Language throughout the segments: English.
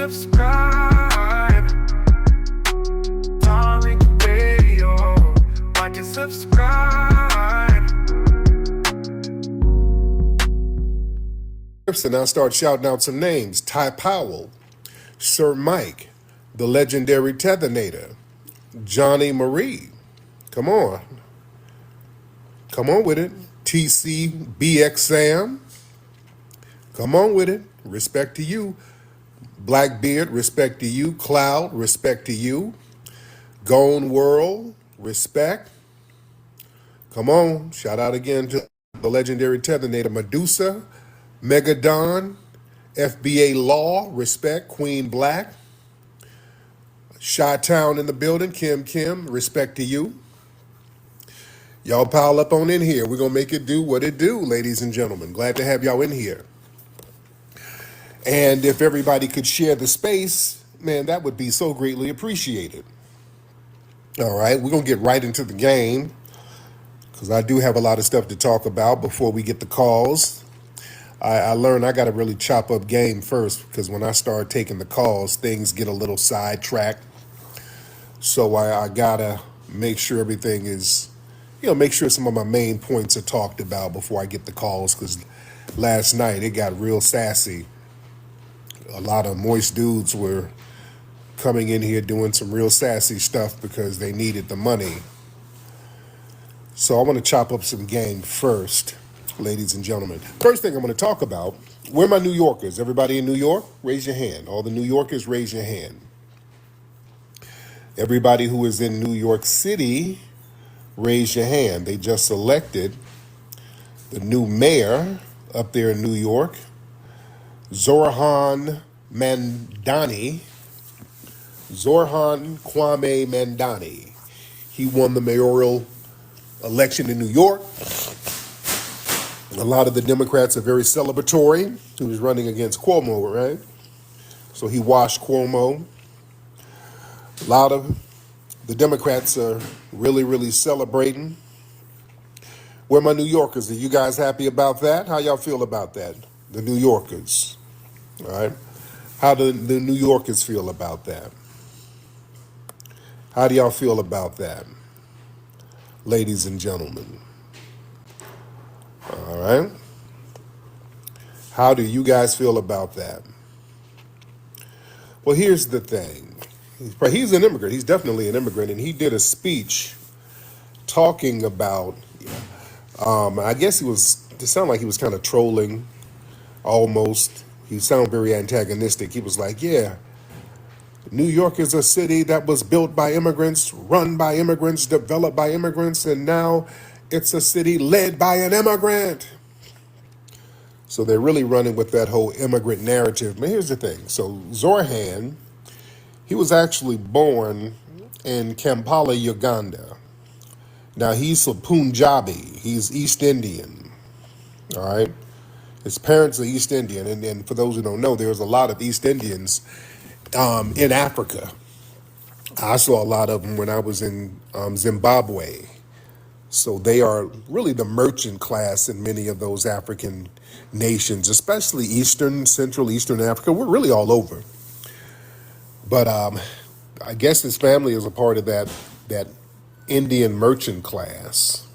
subscribe. Tariq Radio. Watch and subscribe. And I start shouting out some names. Ty Powell, Sir Mike, the legendary Tethanator, Johnny Marie. Come on. Come on with it. TC BX Sam. Come on with it. Respect to you. Blackbeard, respect to you. Cloud, respect to you. Gone World, respect. Come on. Shout out again to the legendary Tethanator. Medusa, Megadon, FBA Law, respect. Queen Black. Chi-Town in the building. Kim, respect to you. Y'all pile up on in here. We're going to make it do what it do, ladies and gentlemen. Glad to have y'all in here. And if everybody could share the space, man, that would be so greatly appreciated. All right, we're going to get right into the game because I do have a lot of stuff to talk about before we get the calls. I learned I got to really chop up game first because when I start taking the calls, things get a little sidetracked. So I got to make sure everything is, make sure some of my main points are talked about before I get the calls because last night it got real sassy. A lot of moist dudes were coming in here doing some real sassy stuff because they needed the money. So I want to chop up some game first, ladies and gentlemen. First thing I'm going to talk about, where are my New Yorkers? Everybody in New York, raise your hand. All the New Yorkers, raise your hand. Everybody who is in New York City, raise your hand. They just elected the new mayor up there in New York, Zohran Kwame Mandani. He won the mayoral election in New York. A lot of the Democrats are very celebratory. He was running against Cuomo, right? So he washed Cuomo. A lot of the Democrats are really, really celebrating. Where are my New Yorkers? Are you guys happy about that? How y'all feel about that? The New Yorkers. All right. How do the New Yorkers feel about that? How do y'all feel about that, ladies and gentlemen? All right. How do you guys feel about that? Well, here's the thing. He's an immigrant. He's definitely an immigrant. And he did a speech talking about, I guess it sounded like he was kind of trolling almost. He sounded very antagonistic. He was like, yeah, New York is a city that was built by immigrants, run by immigrants, developed by immigrants, and now it's a city led by an immigrant. So they're really running with that whole immigrant narrative. But here's the thing. So Zohran, he was actually born in Kampala, Uganda. Now he's a Punjabi. He's East Indian. All right. His parents are East Indian, and for those who don't know, there's a lot of East Indians in Africa. I saw a lot of them when I was in Zimbabwe. So they are really the merchant class in many of those African nations, especially Central Eastern Africa. We're really all over. But I guess his family is a part of that Indian merchant class.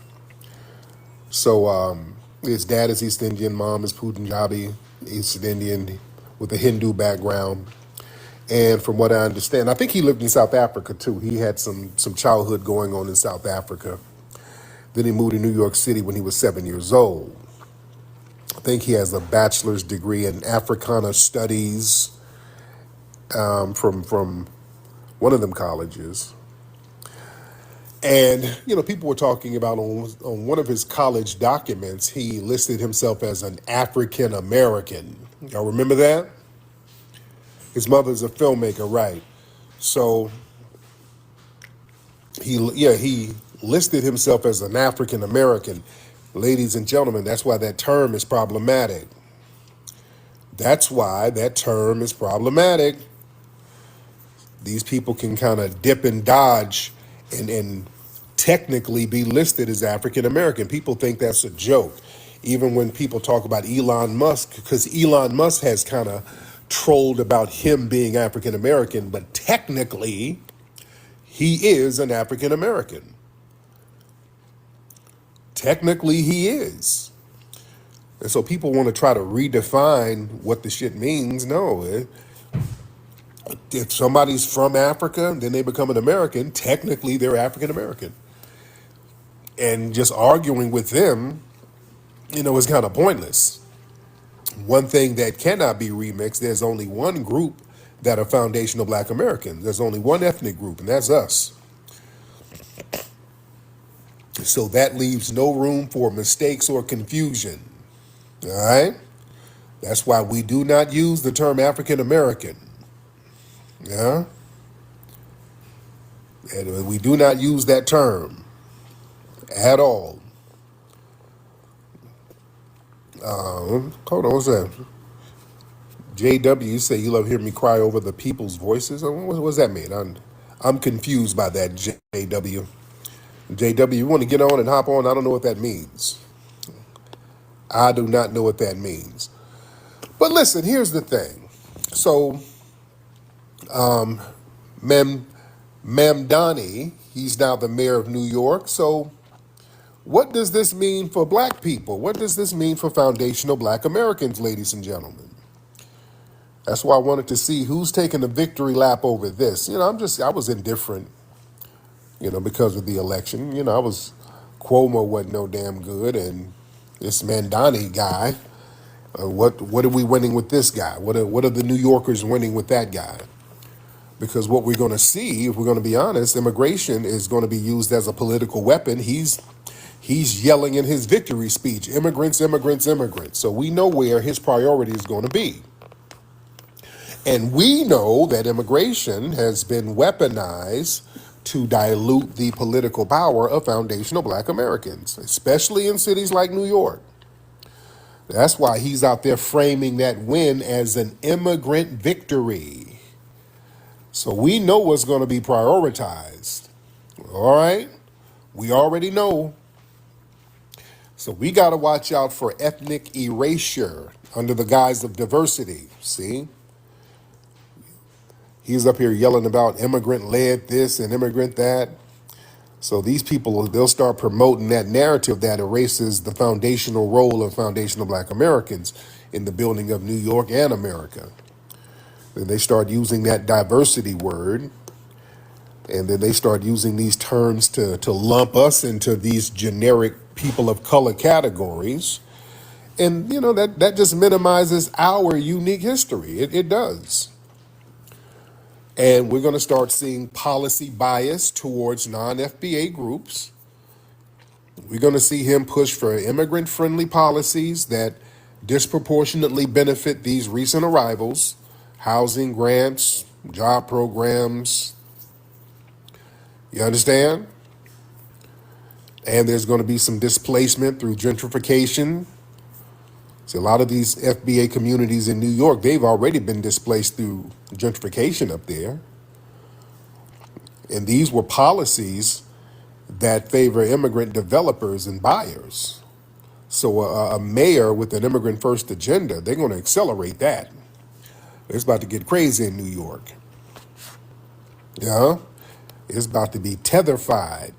So his dad is East Indian, mom is Punjabi, East Indian with a Hindu background. And from what I understand, I think he lived in South Africa too. He had some childhood going on in South Africa. Then he moved to New York City when he was 7 years old. I think he has a bachelor's degree in Africana Studies from one of them colleges. And, people were talking about on one of his college documents, he listed himself as an African American. Y'all remember that? His mother's a filmmaker, right? So he listed himself as an African American. Ladies and gentlemen, that's why that term is problematic. That's why that term is problematic. These people can kind of dip and dodge and technically be listed as African American. People think that's a joke. Even when people talk about Elon Musk, because Elon Musk has kind of trolled about him being African American, but technically he is an African American. Technically he is. And so people want to try to redefine what the shit means. No, if somebody's from Africa, then they become an American, technically they're African American. And just arguing with them, is kind of pointless. One thing that cannot be remixed, there's only one group that are foundational Black Americans. There's only one ethnic group, and that's us. So that leaves no room for mistakes or confusion. All right? That's why we do not use the term African American. Yeah? And we do not use that term at all. Hold on, what's that? JW, you say you love hearing me cry over the people's voices. What does that mean? I'm confused by that, JW. JW, you want to get on and hop on? I don't know what that means. I do not know what that means. But listen, here's the thing. So, Mamdani, he's now the mayor of New York. So, what does this mean for Black people? What does this mean for foundational Black Americans, ladies and gentlemen? That's why I wanted to see who's taking the victory lap over this. I was indifferent, because of the election. Cuomo wasn't no damn good, and this Mamdani guy, what are we winning with this guy? What are the New Yorkers winning with that guy? Because what we're going to see, if we're going to be honest, immigration is going to be used as a political weapon. He's yelling in his victory speech, immigrants, immigrants, immigrants. So we know where his priority is going to be. And we know that immigration has been weaponized to dilute the political power of foundational Black Americans, especially in cities like New York. That's why he's out there framing that win as an immigrant victory. So we know what's going to be prioritized. All right? We already know. So we got to watch out for ethnic erasure under the guise of diversity. See? He's up here yelling about immigrant-led this and immigrant that. So these people, they'll start promoting that narrative that erases the foundational role of foundational Black Americans in the building of New York and America. Then they start using that diversity word, and then they start using these terms to lump us into these generic people of color categories. And, that just minimizes our unique history. It does. And we're going to start seeing policy bias towards non-FBA groups. We're going to see him push for immigrant-friendly policies that disproportionately benefit these recent arrivals, housing grants, job programs. You understand? And there's going to be some displacement through gentrification. See, a lot of these FBA communities in New York, they've already been displaced through gentrification up there. And these were policies that favor immigrant developers and buyers. So a mayor with an immigrant first agenda, they're going to accelerate that. It's about to get crazy in New York. Yeah, it's about to be tetherfied.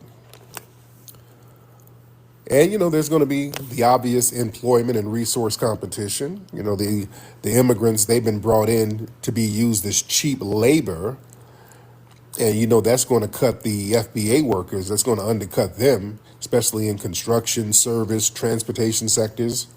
And, there's going to be the obvious employment and resource competition. The immigrants, they've been brought in to be used as cheap labor. And, that's going to cut the FBA workers. That's going to undercut them, especially in construction, service, transportation sectors.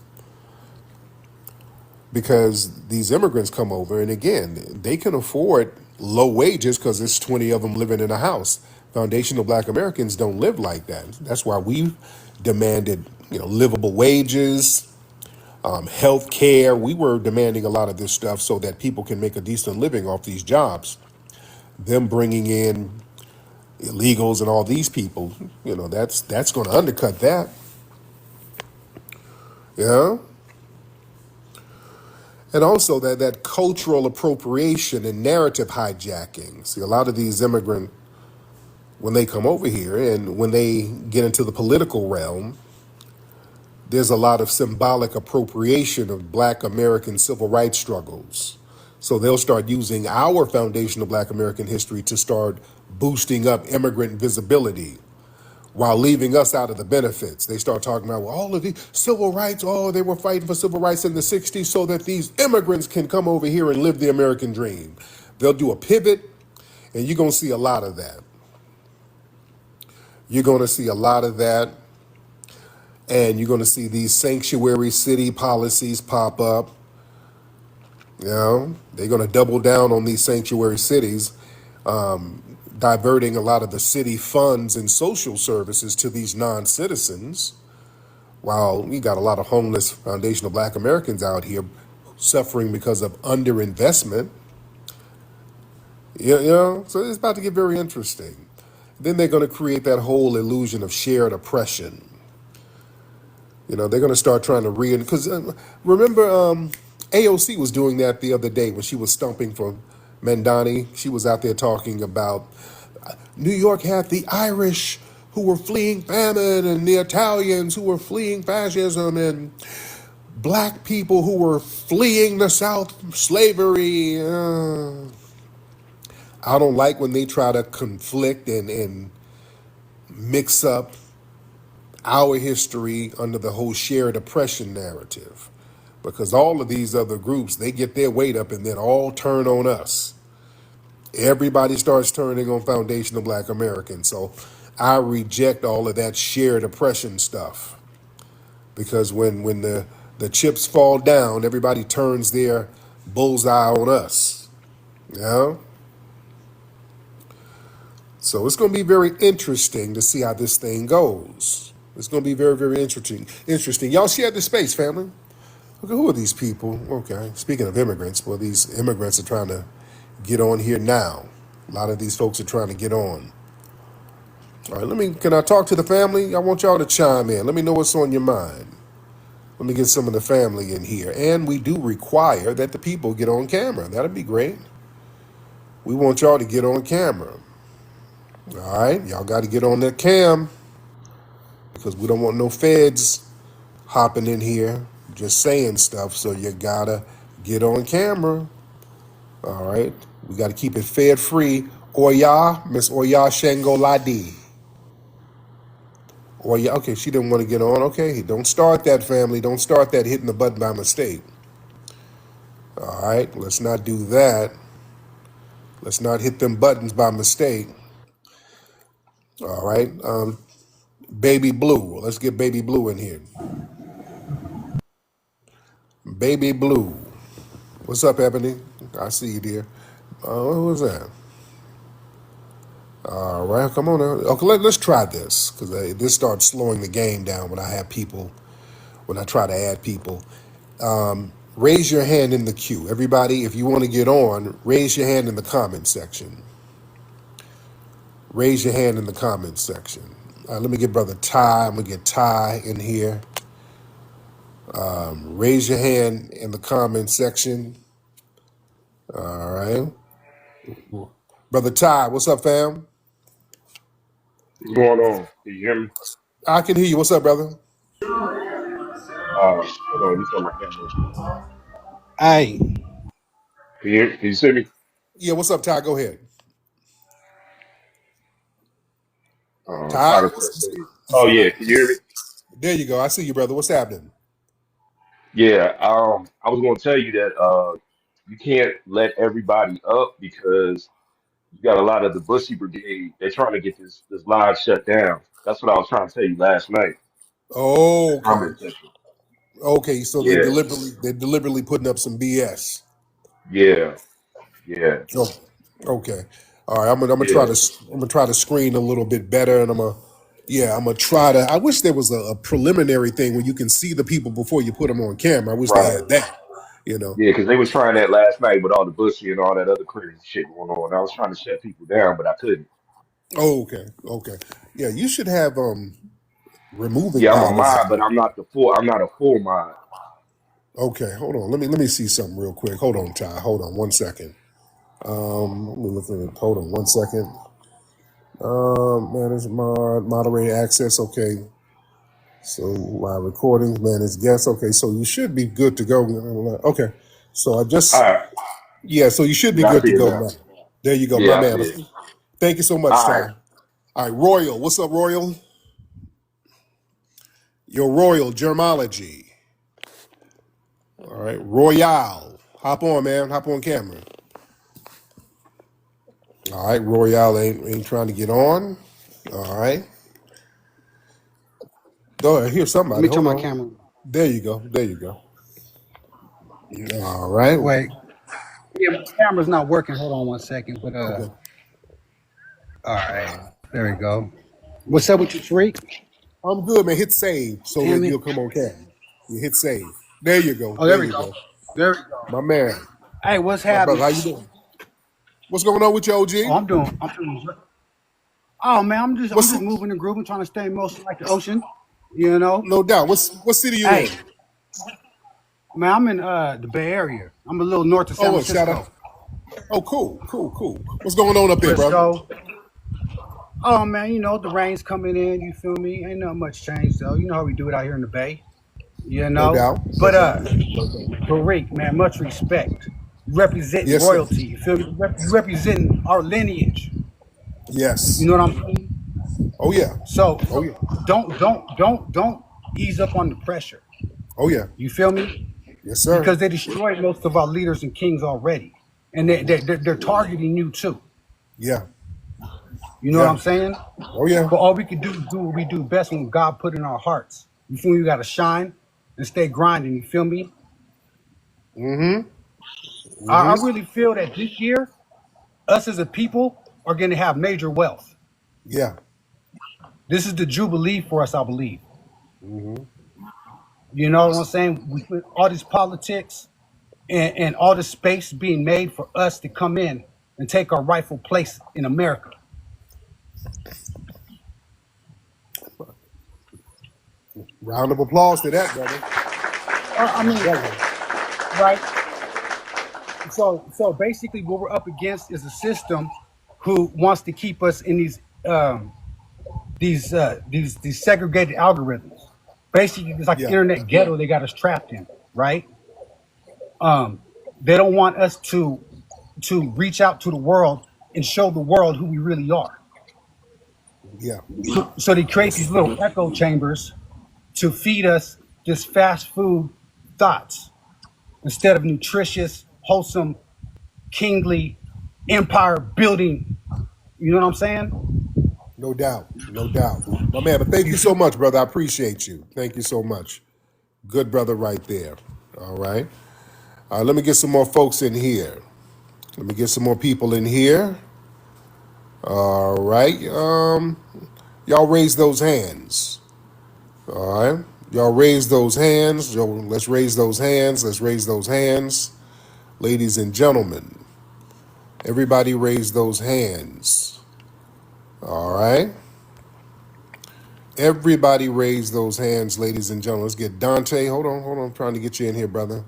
Because these immigrants come over, and again, they can afford low wages because there's 20 of them living in a house. Foundational Black Americans don't live like that. That's why we demanded, livable wages, health care. We were demanding a lot of this stuff so that people can make a decent living off these jobs. Them bringing in illegals and all these people, that's going to undercut that. Yeah. And also that cultural appropriation and narrative hijacking. See, a lot of these immigrant, when they come over here and when they get into the political realm, there's a lot of symbolic appropriation of Black American civil rights struggles. So they'll start using our foundational Black American history to start boosting up immigrant visibility while leaving us out of the benefits. They start talking about, well, all of these civil rights, oh, they were fighting for civil rights in the 60s so that these immigrants can come over here and live the American dream. They'll do a pivot, and you're going to see a lot of that. You're going to see a lot of that, and you're going to see these sanctuary city policies pop up. You know, they're going to double down on these sanctuary cities, diverting a lot of the city funds and social services to these non-citizens, while we got a lot of homeless foundational Black Americans out here suffering because of underinvestment. You know, so it's about to get very interesting. Then they're going to create that whole illusion of shared oppression. You know, they're going to start trying to because remember, AOC was doing that the other day when she was stumping for Mandani. She was out there talking about New York had the Irish who were fleeing famine and the Italians who were fleeing fascism and Black people who were fleeing the South slavery. I don't like when they try to conflict and mix up our history under the whole shared oppression narrative. Because all of these other groups, they get their weight up and then all turn on us. Everybody starts turning on foundational Black Americans. So I reject all of that shared oppression stuff. Because when the chips fall down, everybody turns their bullseye on us. You know? So it's going to be very interesting to see how this thing goes. It's going to be very, very interesting. Y'all share the space, family. Okay, who are these people? Okay, speaking of immigrants, well, these immigrants are trying to get on here now. A lot of these folks are trying to get on. All right, can I talk to the family? I want y'all to chime in. Let me know what's on your mind. Let me get some of the family in here. And we do require that the people get on camera. That'd be great. We want y'all to get on camera. All right, y'all got to get on that cam because we don't want no feds hopping in here just saying stuff. So you got to get on camera. All right, we got to keep it fed free. Oya, Miss Oya Shango Ladi. Oya, okay, she didn't want to get on. Okay, don't start that, family. Don't start that hitting the button by mistake. All right, let's not do that. Let's not hit them buttons by mistake. All right, Baby Blue. Let's get Baby Blue in here. Baby Blue. What's up, Ebony? I see you, dear. Who was that? All right, come on now. Okay, let's try this because this starts slowing the game down when I try to add people. Raise your hand in the queue. Everybody, if you want to get on, raise your hand in the comment section. Raise your hand in the comment section. Let me get Brother Ty. I'm going to get Ty in here. Raise your hand in the comment section. All right. Brother Ty, what's up, fam? What's going on? Can you hear me? I can hear you. What's up, brother? Hold on, let me turn my camera. Hey, Can you see me? Yeah, what's up, Ty? Go ahead. Try Ty? to press it. Oh yeah, can you hear me? There you go. I see you, brother. What's happening? Yeah. I was going to tell you that you can't let everybody up because you got a lot of the Bussy Brigade. They're trying to get this live shut down. That's what I was trying to tell you last night in the Oh, okay. comment section. Okay, so Yeah, they're deliberately putting up some BS. yeah, yeah, Oh, okay. All right. yeah. I'm gonna try to screen a little bit better, and I'm gonna try to. I wish there was a preliminary thing where you can see the people before you put them on camera. I wish they Right. had that. You know. Yeah, because they was trying that last night with all the Bussy and all that other crazy shit going on. I was trying to shut people down, but I couldn't. Oh, okay. Okay. Yeah, you should have removing Yeah, I'm a powers. mod, but I'm not the full. I'm not a full mod. Okay, hold on. Let me see something real quick. Hold on, Ty. Hold on one second. Let me look at it. Hold on one second. Manage moderator access. Okay. So live recordings, manage guests. Okay, so you should be good to go. Okay. So I All just right. Yeah, so you should be Yeah, I good see to it go now. now. There you go, my Yeah, I man. see it. Thank you so much, All right. Ty. All right, Royal. What's up, Royal? Your Royal Germology. All right, Royale. Hop on, man. Hop on camera. All right, Royale ain't trying to get on. All right. Go ahead. Here's Let somebody. me turn Hold my on. camera. There you go. There you go. All right. Wait. Yeah, my camera's not working. Hold on one second. But Okay. all right. There we go. What's up with you, Tariq? I'm good, man. Hit save so that Damn it. you'll come on camera. You hit save. There you go. Oh, There there we you go. go. There we go. My man. Hey, what's My brother, happening? how you doing? What's going on with you, Oh, OG? I'm doing. Oh man, I'm What's just moving the group and trying to stay emotional like the ocean. You know. no doubt. What city you Hey, in? man, I'm in the Bay Area. I'm a little north of Oh, San look, shout out. Francisco. Oh, cool, cool, cool. What's going on up there, bro? Frisco. Oh man, you know the rain's coming in. You feel me? Ain't not much change though. You know how we do it out here in the Bay. You No know. doubt. No But doubt. No doubt. Tariq, man, much respect. You representing Yes, sir. royalty. You feel me? You representing our lineage. You Yes. know what I'm saying? Oh yeah. So Oh yeah. don't ease up on the pressure. Oh yeah. You feel me? Yes, sir. Because they destroyed most of our leaders and kings already, and they're targeting you too. Yeah. You know what Yeah. I'm saying? Oh yeah. But all we can do is do what we do best when God put in our hearts. You feel me? You got to shine and stay grinding. You feel me? Mm-hmm. I Mm-hmm. really feel that this year, us as a people are going to have major wealth. Yeah. This is the jubilee for us, I believe. Mm-hmm. You know what I'm saying? We put all this politics and all this space being made for us to come in and take our rightful place in America. Round of applause to that, brother. I mean, Brother. right? So basically, what we're up against is a system who wants to keep us in these segregated algorithms. Basically, it's like the Yeah. internet ghetto they got us trapped in, right? They don't want us to reach out to the world and show the world who we really are. Yeah. So they create these little echo chambers to feed us this fast food thoughts instead of nutritious, wholesome, kingly, empire building. You know what I'm saying? No doubt. No doubt. My man, but thank You you so feel much, brother. I appreciate you. Thank you so much. Good brother right there. All right. Let me get some more folks in here. Let me get some more people in here. All right. Y'all raise those hands. All right. Y'all raise those hands. Yo, let's raise those hands. Let's raise those hands. Ladies and gentlemen, everybody raise those hands. All right. Everybody raise those hands, ladies and gentlemen. Let's get Dante. Hold on, hold on. I'm trying to get you in here, brother.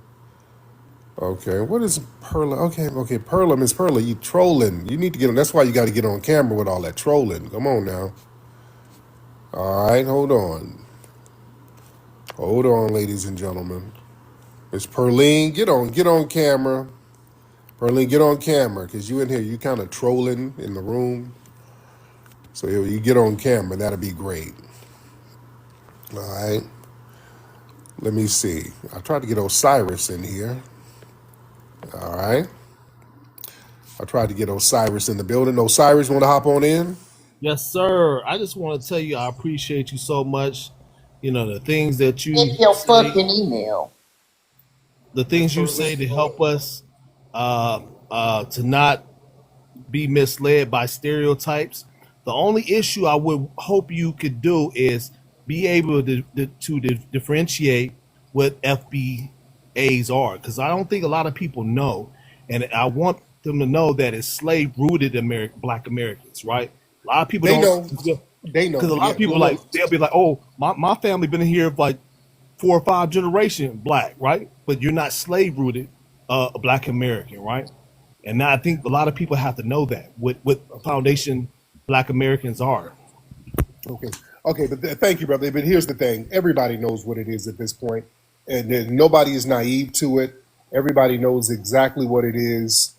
Okay, what is Perla? Okay, Perla, Miss Perla, you trolling. You need to get on. That's why you got to get on camera with all that trolling. Come on now. All right, hold on. Hold on, ladies and gentlemen. Miss Perline, get on camera. Perline, get on camera, because you in here, you kind of trolling in the room. So you get on camera, that'll be great. All right. Let me see. I tried to get Osiris in here. All right. I tried to get Osiris in the building. Osiris, want to hop on in? Yes, sir. I just want to tell you I appreciate you so much. You know, the things that Check you your say, fucking email. the Miss things you Perlin? say to help us to not be misled by stereotypes. The only issue I would hope you could do is be able to differentiate what FBAs are, because I don't think a lot of people know, and I want them to know that it's slave rooted Black Americans, right? A lot of people They don't, know. They know. because a lot Yeah. of people Well, like look. they'll be like, oh, my family been here for like 4 or 5 generations Black, right? But you're not slave rooted Black American, right? And now I think a lot of people have to know that what foundation Black Americans are. Okay. Okay, but thank you, brother. But here's the thing: everybody knows what it is at this point, and nobody is naive to it. Everybody knows exactly what it is.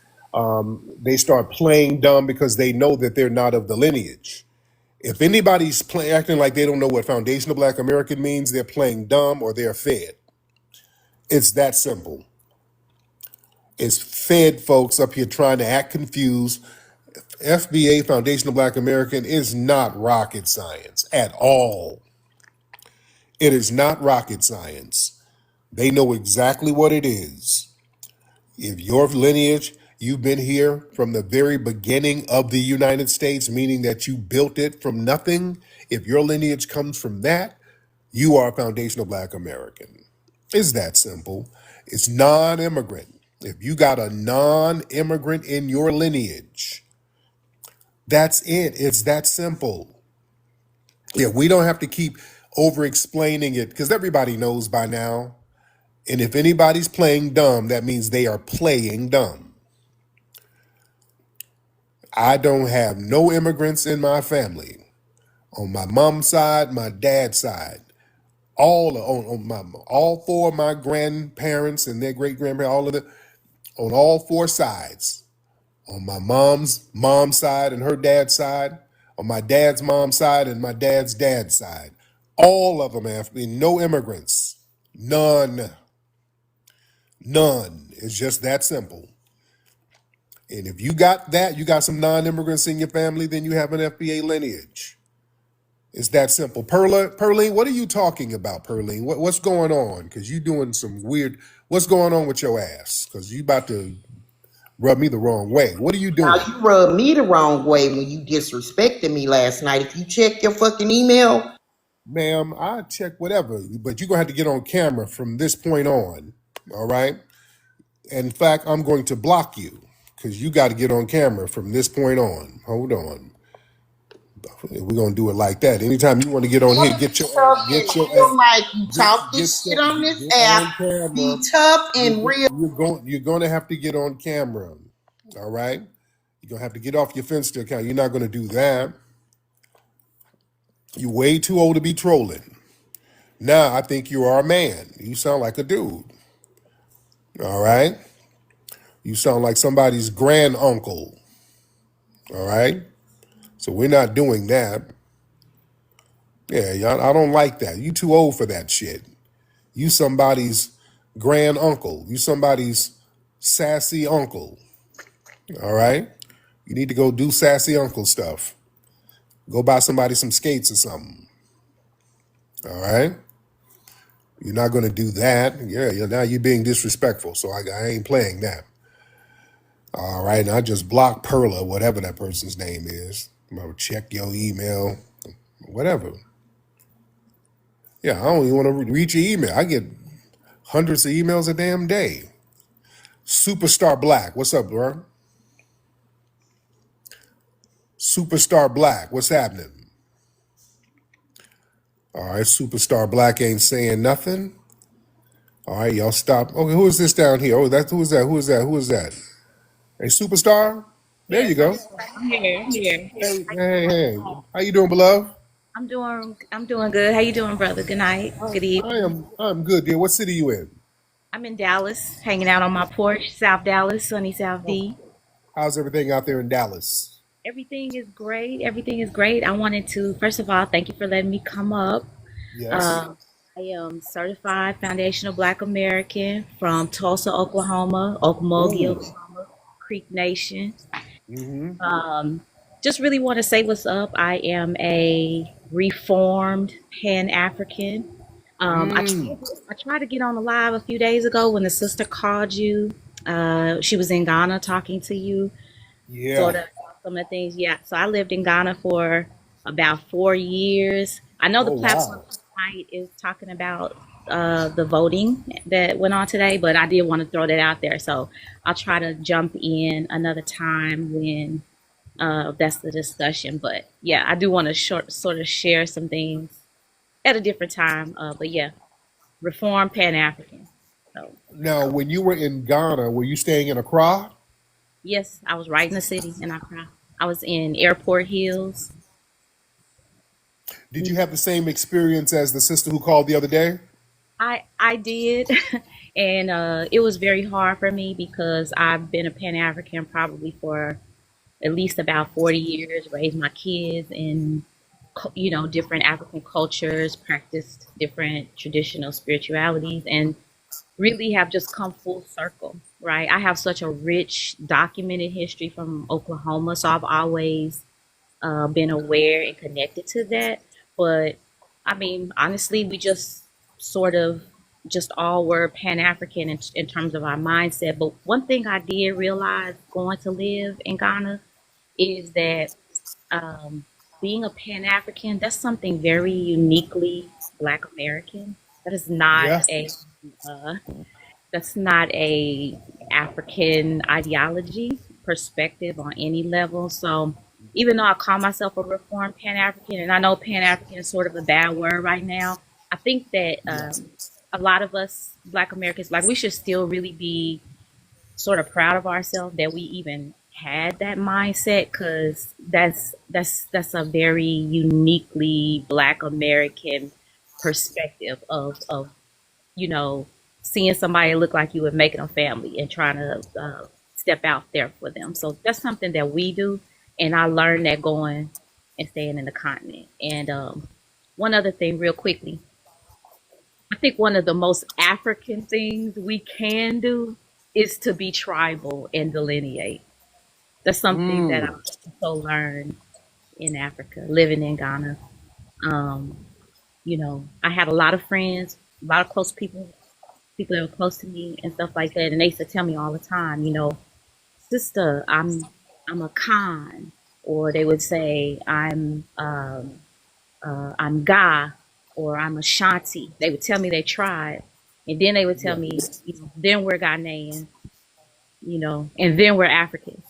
They start playing dumb because they know that they're not of the lineage. If anybody's acting like they don't know what foundational Black American means, they're playing dumb or they're fed. It's that simple. It's fed folks up here trying to act confused. FBA, foundational Black American, is not rocket science at all. It is not rocket science. They know exactly what it is. If your lineage, you've been here from the very beginning of the United States, meaning that you built it from nothing, if your lineage comes from that, you are a foundational Black American. It's that simple. It's non-immigrant. If you got a non-immigrant in your lineage, that's it. It's that simple. Yeah, we don't have to keep over-explaining it because everybody knows by now. And if anybody's playing dumb, that means they are playing dumb. I don't have no immigrants in my family. On my mom's side, my dad's side. All four of my grandparents and their great grandparents, all of them, on all four sides. On my mom's side and her dad's side, on my dad's mom's side and my dad's side. All of them have been no immigrants. None. None. It's just that simple. And if you got that, you got some non-immigrants in your family, then you have an FBA lineage. It's that simple. Perline, what are you talking about, Perline? What's going on? Because you doing some weird, what's going on with your ass? Because you about to rub me the wrong way. What are you Now doing? you rubbed me the wrong way when you disrespected me last night. If you check your fucking email, Ma'am, I check whatever, but you're going to have to get on camera from this point on, all right? In fact, I'm going to block you because you got to get on camera from this point on. Hold on. We're going to do it like that. Anytime you want to get on here, get your tough and real like you talk get this shit on this get on app. camera. Be tough and real. You're going to have to get on camera, all right? You're going to have to get off your Finsta account. You're not going to do that. You're way too old to be trolling. Now I think you are a man. You sound like a dude. All right? You sound like somebody's granduncle. All right? So we're not doing that. Yeah, y'all, I don't like that. You too old for that shit. You somebody's granduncle. You somebody's sassy uncle. All right? You need to go do sassy uncle stuff. Go buy somebody some skates or something. All right? You're not going to do that. Yeah, now you're being disrespectful. So I ain't playing that. All right, and I just blocked Perla, whatever that person's name is. I'm going to check your email, whatever. Yeah, I don't even want to read your email. I get hundreds of emails a damn day. Superstar Black, what's up, bro? Superstar Black, what's happening? All right, Superstar Black ain't saying nothing. All right, y'all stop. Okay, who is this down here? Oh, who is that? Who is that? Who is that? Hey, Superstar? There you Yes, I'm go. here. I'm here. I'm here. Hey, hey, hey. How you doing, beloved? I'm doing good. How you doing, brother? Good night. Good evening. I'm good, dear. What city you in? I'm in Dallas, hanging out on my porch, South Dallas, sunny South D. How's everything out there in Dallas? Everything is great. Everything is great. I wanted to, first of all, thank you for letting me come up. Yes. Um, I am certified foundational Black American from Tulsa, Oklahoma, Okmulgee, Ooh. Oklahoma, Creek Nation. Mm-hmm. Just really want to say what's up. I am a reformed Pan African. Mm. I tried to get on the live a few days ago when the sister called you. She was in Ghana talking to you, Yeah. sort of some of the things. Yeah, so I lived in Ghana for about 4 years. I know the Oh, platform wow. tonight is talking about the voting that went on today, but I did want to throw that out there. So I'll try to jump in another time when that's the discussion. But yeah, I do want to sort of share some things at a different time. But yeah, Reform Pan African. So Now, when you were in Ghana, were you staying in Accra? yes, I was right in the city in Accra. I was in Airport Hills. Did you have the same experience as the sister who called the other day? I did, and it was very hard for me because I've been a Pan African probably for at least about 40 years, raised my kids in different African cultures, practiced different traditional spiritualities, and really have just come full circle, right? I have such a rich documented history from Oklahoma, so I've always been aware and connected to that. But I mean, honestly, we just sort of just all were Pan African in terms of our mindset. But one thing I did realize going to live in Ghana is that um, being a Pan African, that's something very uniquely Black American. That is not Yeah. a uh, that's not a African ideology perspective on any level. So even though I call myself a reformed Pan African, and I know Pan African is sort of a bad word right now, I think that Yes. a lot of us Black Americans, like we should still really be sort of proud of ourselves that we even had that mindset because that's a very uniquely Black American perspective of you know, seeing somebody look like you and making a family and trying to step out there for them. So that's something that we do. And I learned that going and staying in the continent. And one other thing, real quickly, I think one of the most African things we can do is to be tribal and delineate. That's something that I also learned in Africa, living in Ghana. Um, I had a lot of friends, a lot of close people that were close to me and stuff like that. And they used to tell me all the time, sister, I'm a Khan, or they would say I'm Ga, or I'm Ashanti. They would tell me they tried, and then they would tell Yeah. me, then we're Ghanaian, and then we're Africans.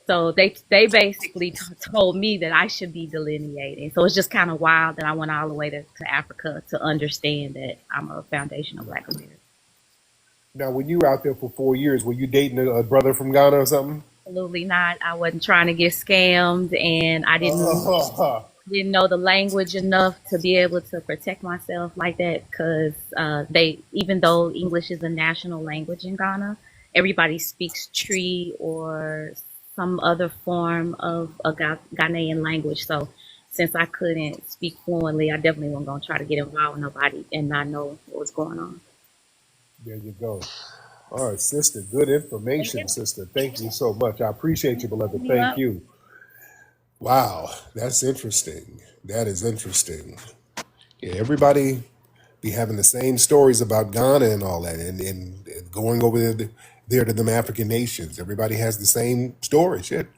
So they basically told me that I should be delineating. So it's just kind of wild that I went all the way to Africa to understand that I'm a foundational Black American. Now, when you were out there for 4 years, were you dating a brother from Ghana or something? Absolutely not. I wasn't trying to get scammed, and I didn't know the language enough to be able to protect myself like that. Because even though English is a national language in Ghana, everybody speaks Tree or some other form of a Ghanaian language. So since I couldn't speak fluently, I definitely wasn't gonna try to get involved with nobody and not know what was going on. There you go. All right, sister. Good information, sister. Thank you so much. I appreciate you, beloved. Thank Yep. you. Wow, that's interesting. That is interesting. Yeah, everybody be having the same stories about Ghana and all that, and going over there to them African nations. Everybody has the same story. Shit.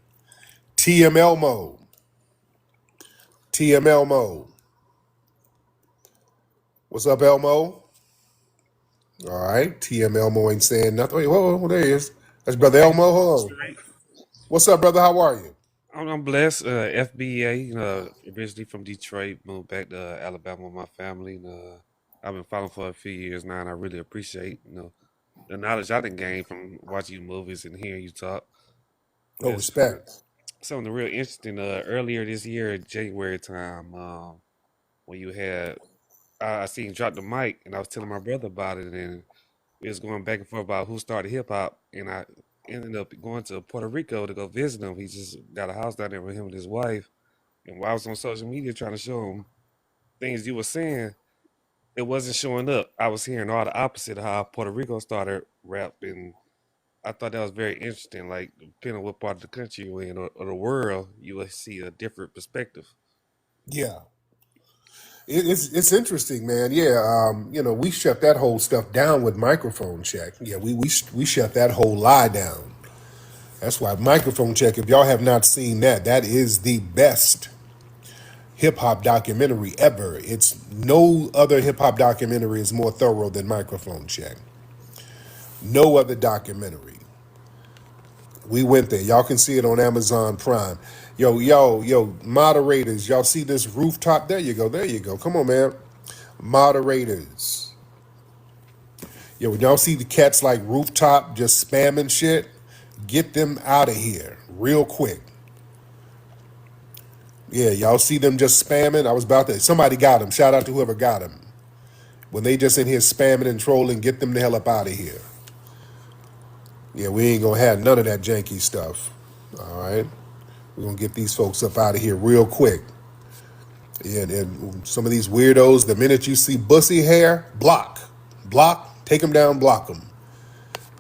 TML mode. TML mode. What's up, Elmo? All right. TM Elmo ain't saying nothing. Wait, whoa, there he is. That's brother Elmo. Hold on. What's up, brother? How are you? I'm blessed. FBA, originally from Detroit, moved back to Alabama with my family. And, I've been following for a few years now, and I really appreciate, the knowledge I done gained from watching you movies and hearing you talk. Oh, It's respect. something real interesting. Earlier this year, January time, when you had, I seen you drop the mic, and I was telling my brother about it, and we was going back and forth about who started hip hop, and I ended up going to Puerto Rico to go visit him. He just got a house down there with him and his wife. And while I was on social media trying to show him things you were saying, it wasn't showing up. I was hearing all the opposite of how Puerto Rico started rap, and I thought that was very interesting. Like, depending on what part of the country you're in or the world, you will see a different perspective. Yeah. It's interesting, man. Yeah, we shut that whole stuff down with microphone check. Yeah, we shut that whole lie down. That's why microphone check. If y'all have not seen that, that is the best hip hop documentary ever. It's no other hip hop documentary is more thorough than microphone check. No other documentary. We went there. Y'all can see it on Amazon Prime. Yo, moderators, y'all see this rooftop? There you go. There you go. Come on, man. Moderators. Yo, when y'all see the cats like rooftop just spamming shit, get them out of here real quick. Yeah, y'all see them just spamming? I was about to. Somebody got him. Shout out to whoever got him. When they just in here spamming and trolling, get them the hell up out of here. Yeah, we ain't gonna have none of that janky stuff. All right, we're gonna get these folks up out of here real quick. And some of these weirdos, the minute you see bussy hair, block, take them down, block them.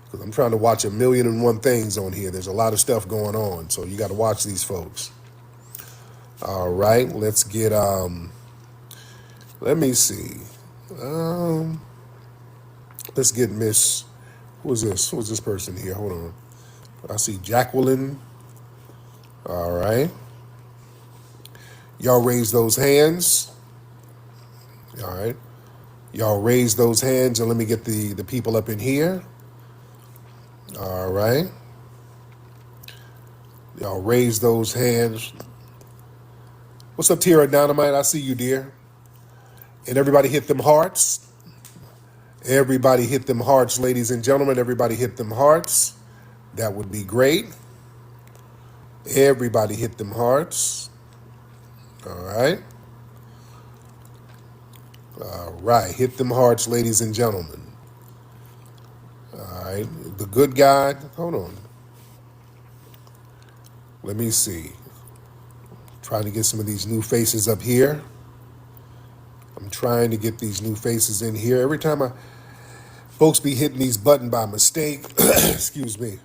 Because I'm trying to watch 1,000,001 things on here. There's a lot of stuff going on, so you got to watch these folks. All right, let's get let me see. Let's get Miss. Who is this? Who is this person here? Hold on. I see Jacqueline. All right. Y'all raise those hands. All right. Y'all raise those hands and let me get the people up in here. All right. Y'all raise those hands. What's up, Tierra Dynamite? I see you, dear. And everybody hit them hearts. Everybody hit them hearts, ladies and gentlemen. Everybody hit them hearts. That would be great. Everybody hit them hearts. All right. All right. Hit them hearts, ladies and gentlemen. All right. The good guy. Hold on. Let me see. Trying to get some of these new faces up here. I'm trying to get these new faces in here. Every time folks be hitting these buttons by mistake, excuse me,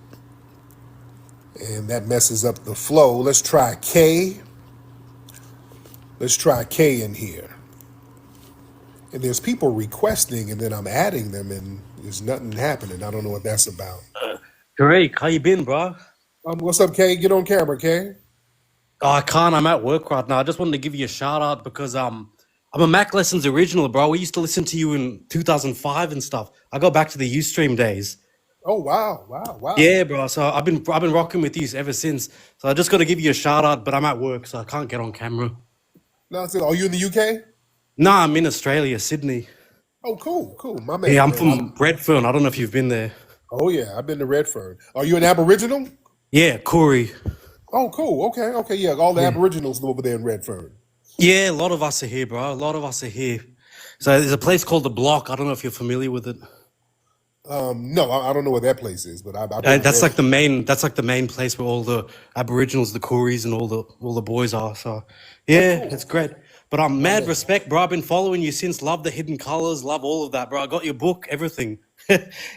and that messes up the flow. Let's try K. Let's try K in here. And there's people requesting, and then I'm adding them, and there's nothing happening. I don't know what that's about. Tariq, how you been, bro? What's up, K? Get on camera, K. Oh, I can't. I'm at work right now. I just wanted to give you a shout out because I'm a Mac Lessons original, bro. We used to listen to you in 2005 and stuff. I go back to the Ustream days. Oh wow. Yeah, bro. So I've been rocking with you ever since. So I just got to give you a shout out, but I'm at work, so I can't get on camera. No, are you in the UK? Nah, I'm in Australia, Sydney. Oh, cool, my man. Yeah, I'm man. from Redfern. I don't know if you've been there. Oh yeah, I've been to Redfern. Are you an Aboriginal? Yeah, Corey. Oh, cool. Okay. Yeah, all the Aboriginals live over there in Redfern. Yeah, a lot of us are here, bro. A lot of us are here. So there's a place called The Block. I don't know if you're familiar with it. No, I don't know what that place is, but I've been That's there. like the main. That's like the main place where all the Aboriginals, the Koreas, and all the boys are. So, yeah, Cool. it's great. But I'm My mad man. respect, bro. I've been following you since. Love the hidden colors. Love all of that, bro. I got your book, everything.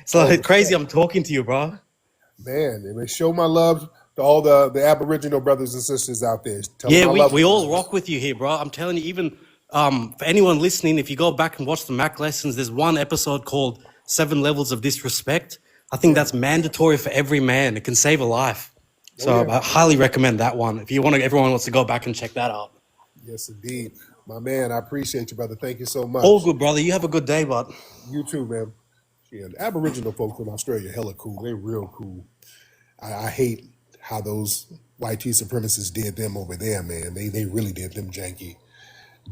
So Oh, it's crazy. respect. I'm talking to you, bro. Man, and show my love to all the Aboriginal brothers and sisters out there. Tell them Yeah, I love we them, all man. rock with you here, bro. I'm telling you, even for anyone listening, if you go back and watch the Mac lessons, there's one episode called 7 Levels of Disrespect. I think Yeah. that's mandatory for every man. It can save a life. Oh, So yeah. I highly recommend that one. If you want to, everyone wants to go back and check that out. Yes, indeed. My man, I appreciate you, brother. Thank you so All much. good, brother. You have a good day, bud. You too, man. Yeah, the Aboriginal folks in Australia, hella cool. They're real cool. I hate how those white supremacists did them over there, man. They really did them janky.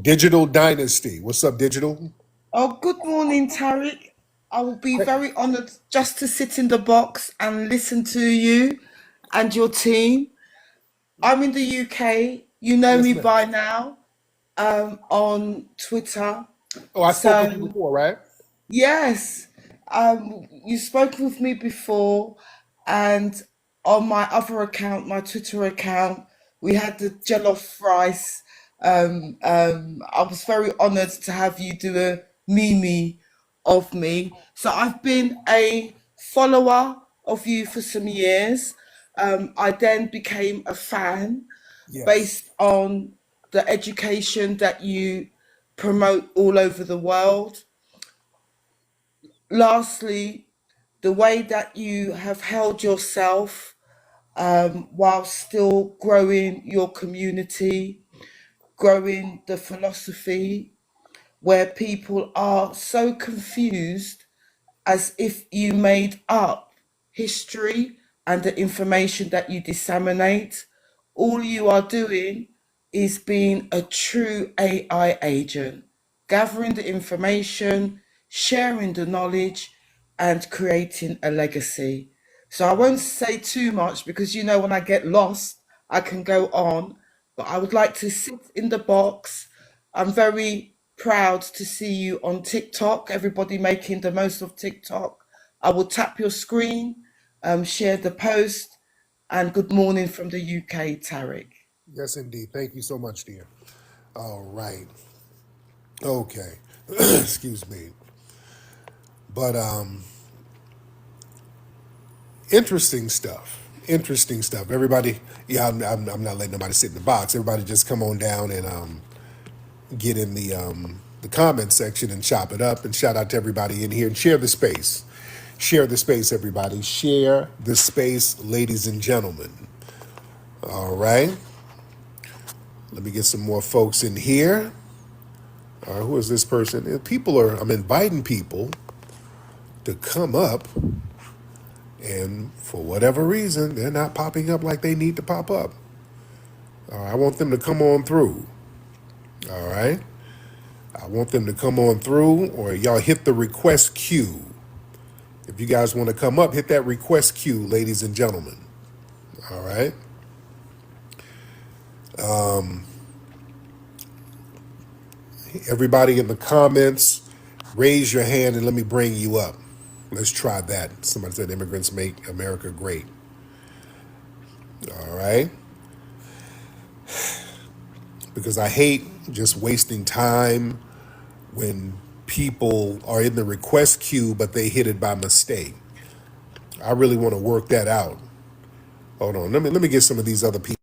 Digital Dynasty. What's up, Digital? Oh, good morning, Tariq. I will be very honoured just to sit in the box and listen to you and your team. I'm in the UK. You know Yes, me ma'am. by now on Twitter. Oh, I spoke with you So, before, right? yes, you've spoken with me before, and on my other account, my Twitter account, we had the jollof rice. I was very honoured to have you do a meme of me. So I've been a follower of you for some years. I then became a fan Yes. based on the education that you promote all over the world. Lastly, the way that you have held yourself while still growing your community, growing the philosophy, where people are so confused as if you made up history and the information that you disseminate. All you are doing is being a true AI agent, gathering the information, sharing the knowledge, and creating a legacy. So I won't say too much because when I get lost, I can go on, but I would like to sit in the box. I'm very proud to see you on TikTok. Everybody making the most of TikTok. I will tap your screen, share the post, and good morning from the UK, Tariq. Yes, indeed. Thank you so much, dear. All right. Okay. Excuse me. But interesting stuff. Interesting stuff. Everybody, yeah, I'm not letting nobody sit in the box. Everybody just come on down and get in the comment section and chop it up. And shout out to everybody in here and share the space. Share the space, everybody. Share the space, ladies and gentlemen. All right. Let me get some more folks in here. Who is this person? I'm inviting people to come up, and for whatever reason, they're not popping up like they need to pop up. I want them to come on through. All right. I want them to come on through, or y'all hit the request queue. If you guys want to come up, hit that request queue, ladies and gentlemen. All right. Everybody in the comments, raise your hand and let me bring you up. Let's try that. Somebody said immigrants make America great. All right. Because I hate just wasting time when people are in the request queue, but they hit it by mistake. I really want to work that out. Hold on. Let me get some of these other people.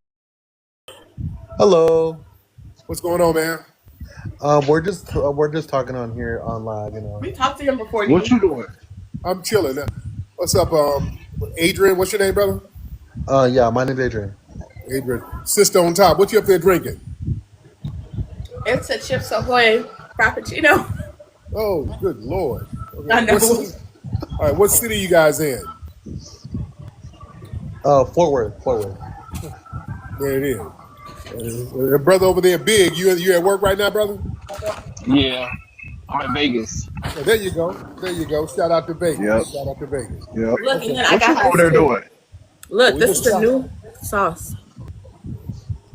Hello. What's going on, man? We're just talking on here on live, you know. We talked to him before. What you doing? I'm chilling. What's up, Adrian? What's your name, brother? Yeah, my name's Adrian. Adrian. Sister on top. What you up there drinking? It's a Chips Ahoy Frappuccino. Oh, good Lord. Okay. I know. All right, what city you guys in? Fort Worth. There it is. The brother over there, Big. You at work right now, brother? Yeah, I'm in Vegas. Oh, there you go. There you go. Shout out to Vegas. Yep. Shout out to Vegas. Yep. Look, and then I What you got over there this too. doing? Look, We this just is the new sauce.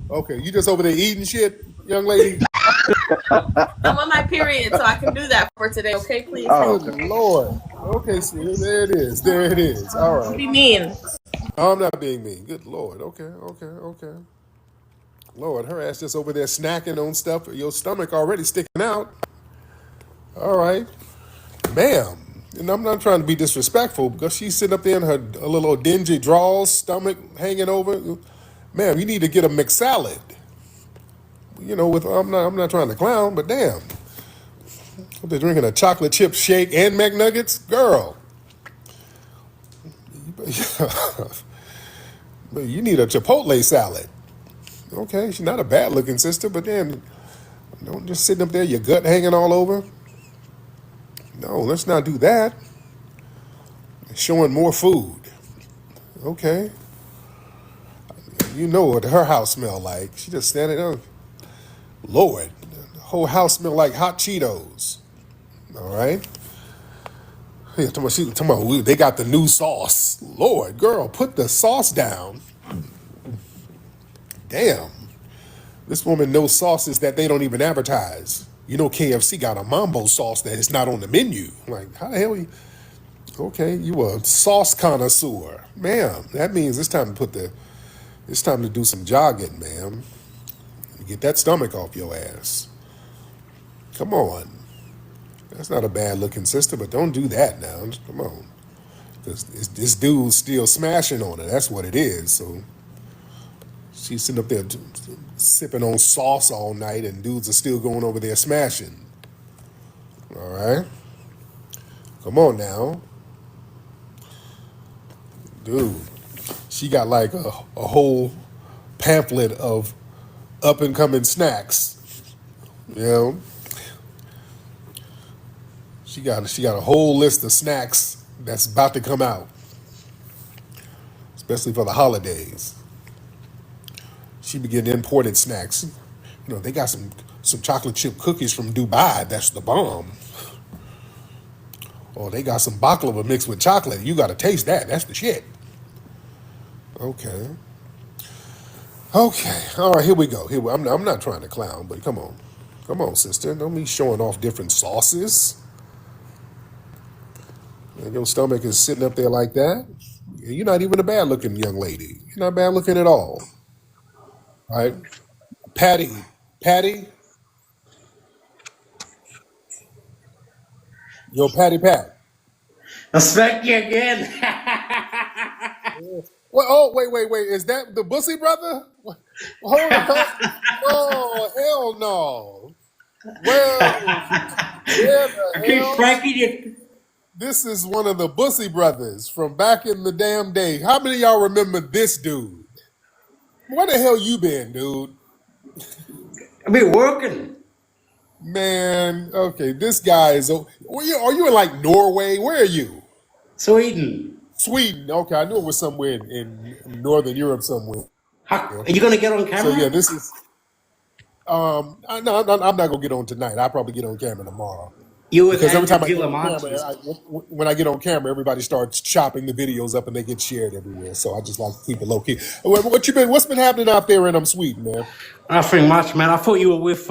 Okay, you just over there eating shit, young lady? I'm on my period, so I can do that for today. Okay, please. Oh, Good Lord. Okay, see, there it is. There it is. All Don't right. be mean. I'm not being mean. Good Lord. Okay. Lord, her ass just over there snacking on stuff. Your stomach already sticking out. All right. Ma'am. And I'm not trying to be disrespectful because she's sitting up there in her a little dingy drawers, stomach hanging over. Ma'am, you need to get a McSalad. You know, I'm not trying to clown, but damn. They're drinking a chocolate chip shake and McNuggets? Girl. You need a Chipotle salad. Okay, she's not a bad looking sister, but then don't just sitting up there, your gut hanging all over. No, let's not do that. Showing more food. Okay. You know what her house smell like. She just standing there. Lord, the whole house smell like hot Cheetos. All right. Yeah, talking about, they got the new sauce. Lord, girl, put the sauce down. Damn. This woman knows sauces that they don't even advertise. You know, KFC got a mambo sauce that is not on the menu. Like, how the hell you? Okay, you a sauce connoisseur, ma'am. That means it's time to do some jogging, ma'am. Get that stomach off your ass. Come on. That's not a bad looking sister, but don't do that now. Come on. Because this dude's still smashing on her. That's what it is. So she's sitting up there sipping on sauce all night, and dudes are still going over there smashing. All right? Come on now. Dude, she got like a whole pamphlet of up and coming snacks. You know? She got a whole list of snacks that's about to come out, especially for the holidays. She be getting imported snacks. You know, they got some chocolate chip cookies from Dubai. That's the bomb. Or they got some baklava mixed with chocolate. You got to taste that. That's the shit. Okay. All right, here we go. I'm not trying to clown, but come on. Come on, sister. Don't be showing off different sauces. And your stomach is sitting up there like that. You're not even a bad looking young lady. You're not bad looking at all. Right? Patty, yo, Patty Pat. I smack you again. Well, oh, wait. Is that the Bussy brother? Hold on. Oh, hell no. Well, where I the keep hell? smacking you. This is one of the Bussy brothers from back in the damn day. How many of y'all remember this dude? Where the hell you been, dude? I've been working. Man, okay, this guy is. Are you in like Norway? Where are you? Sweden. Sweden. Okay, I knew it was somewhere in Northern Europe somewhere. Are you gonna get on So yeah, camera? this is. No, I'm not gonna get on tonight. I'll probably get on camera tomorrow. You with Because every Andrew time I get Gillum, on aren't camera, you? when I get on camera, everybody starts chopping the videos up and they get shared everywhere. So I just like to keep it low key. What's been happening out there in Sweden, man? Nothing much, man. I thought you were with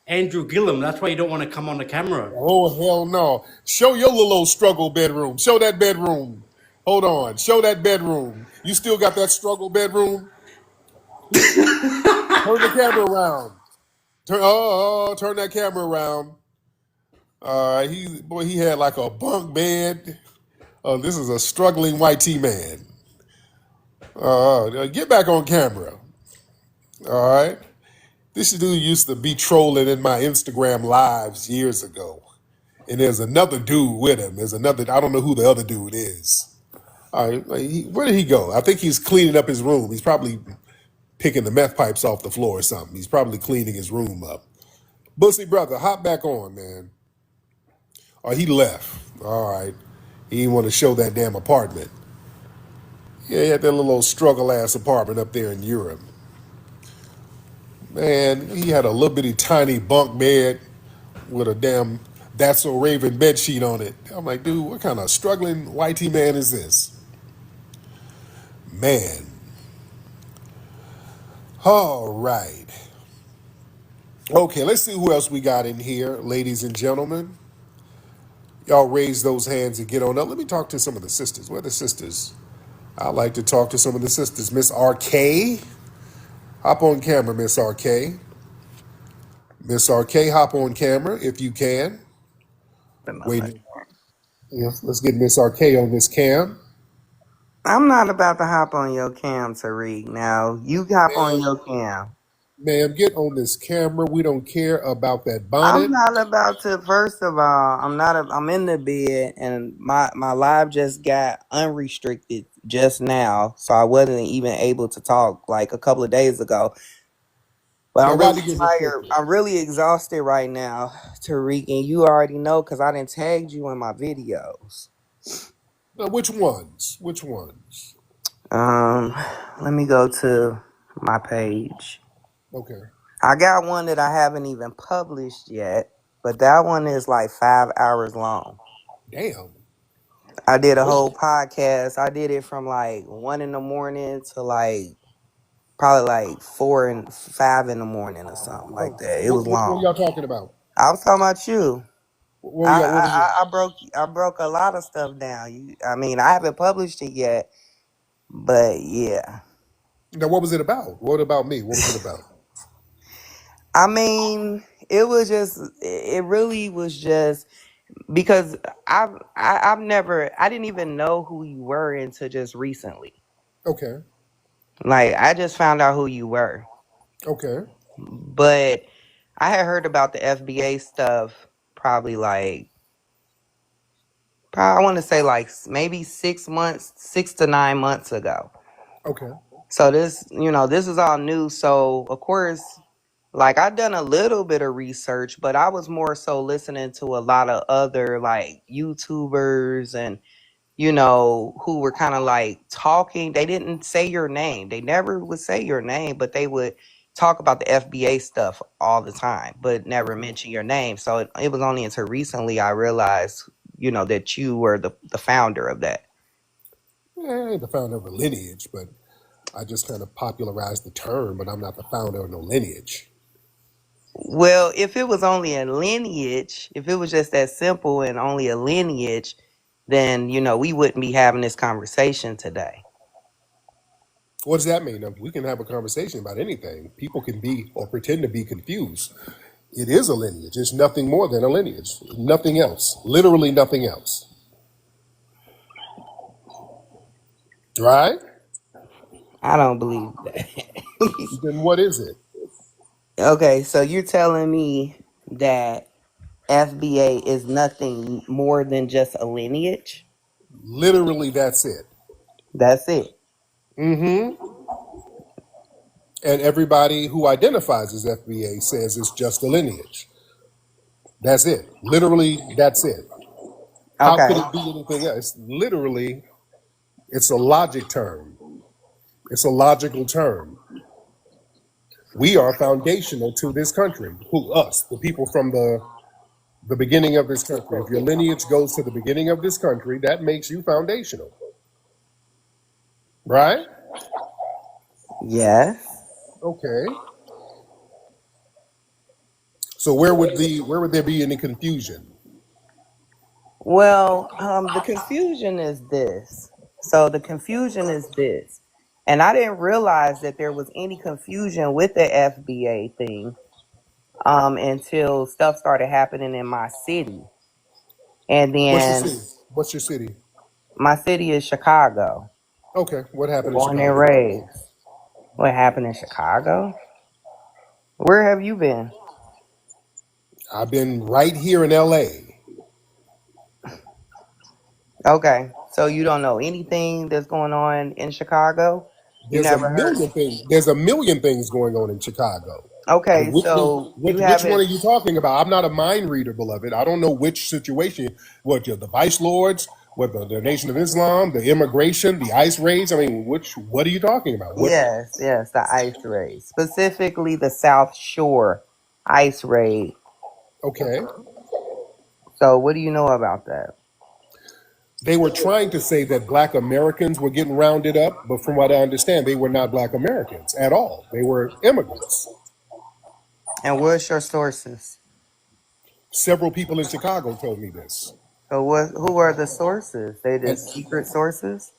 Andrew Gillum. That's why you don't want to come on the camera. Oh hell no! Show your little old struggle bedroom. Show that bedroom. Hold on. Show that bedroom. You still got that struggle bedroom? Turn the camera around. Turn that camera around. He had like a bunk bed. This is a struggling white T man. Get back on camera. All right. This dude used to be trolling in my Instagram lives years ago. And there's another dude with him. I don't know who the other dude is. All right. Where did he go? I think he's cleaning up his room. He's probably picking the meth pipes off the floor or something. He's probably cleaning his room up. Bussy brother, hop back on, man. Oh, he left. All right. He didn't want to show that damn apartment. Yeah, he had that little old struggle ass apartment up there in Europe. Man, he had a little bitty tiny bunk bed with a damn That's So Raven bed sheet on it. I'm like, dude, what kind of struggling whitey man is this? Man. All right. Okay, let's see who else we got in here, ladies and gentlemen. Y'all raise those hands and get on up. Let me talk to some of the sisters. Where are the sisters? I like to talk to some of the sisters. Miss RK. Hop on camera, Miss RK. Miss RK, hop on camera if you can. Wait. Yes, let's get Miss RK on this cam. I'm not about to hop on your cam, Tariq. Now, you hop on Ma'am, your cam. ma'am, get on this camera. We don't care about that I'm bonnet. not about to. First of all, I'm in the bed, and my live just got unrestricted just now, so I wasn't even able to talk like a couple of days ago. But Now, I'm why really did you get tired. restricted? I'm really exhausted right now, Tariq, and you already know because I didn't tag you in my videos. Now, which ones? Which ones? Um, Let me go to my page. Okay. I got one that I haven't even published yet, but that one is like 5 hours long. Damn. I did a Okay. whole podcast. I did it from like 1 in the morning to like probably like 4 and 5 in the morning or something like that. It was What are long. y'all talking about? I was talking about you. What was it? I broke a lot of stuff down. I mean, I haven't published it yet, but yeah. Now, what was it about? What about me? What was it about? I mean, it really was just because I've never, I didn't even know who you were until just recently. Okay. Like, I just found out who you were, Okay. but I had heard about the FBA stuff I want to say like maybe 6 months, 6 to 9 months ago. Okay. So this is all new. So of course, like I done a little bit of research, but I was more so listening to a lot of other like YouTubers and who were kind of like talking. They didn't say your name. They never would say your name, but they would talk about the FBA stuff all the time, but never Okay. mention your name. So it was only until recently I realized, that you were the founder of that. I ain't the founder of a lineage, but I just kind of popularized the term, but I'm not the founder of no lineage. Well, if it was only a lineage, if it was just that simple and only a lineage, then we wouldn't be having this conversation today. What does that mean? Now, we can have a conversation about anything. People can be or pretend to be confused. It is a lineage. It's nothing more than a lineage. Nothing else. Literally nothing else. Right? I don't believe that. Then what is it? Okay, so you're telling me that FBA is nothing more than just a lineage? Literally, that's it. That's it. Mm-hmm. And everybody who identifies as FBA says it's just a lineage. That's it. Literally, that's it. How could Okay. it be anything else? Literally, it's a logic term. It's a logical term. We are foundational to this country. Who? Us, the people from the beginning of this country. If your lineage goes to the beginning of this country, that makes you foundational. Right? Yes. Okay. So where would there be any confusion? Well, the confusion is this. So the confusion is this. And I didn't realize that there was any confusion with the FBA thing until stuff started happening in my city. And What's your then city? What's your city? my city is Chicago. Okay. What happened in Born and Chicago? raised. What happened in Chicago? Where have you been? I've been right here in LA. Okay. So you don't know anything that's going on in Chicago? You There's a never heard? million things. There's a million things going on in Chicago. Okay, But so you which one are haven't. you talking about? I'm not a mind reader, beloved. I don't know which situation. What the vice lords? What the Nation of Islam? The immigration? The ICE raids? I mean, what are you talking about? What? Yes, the ice raid. Specifically the South Shore ice raid. Okay. So what do you know about that? They were trying to say that Black Americans were getting rounded up, but from what I understand, they were not Black Americans at all. They were immigrants. And what's your sources? Several people in Chicago told me this. So who are the sources? They And just secret sources?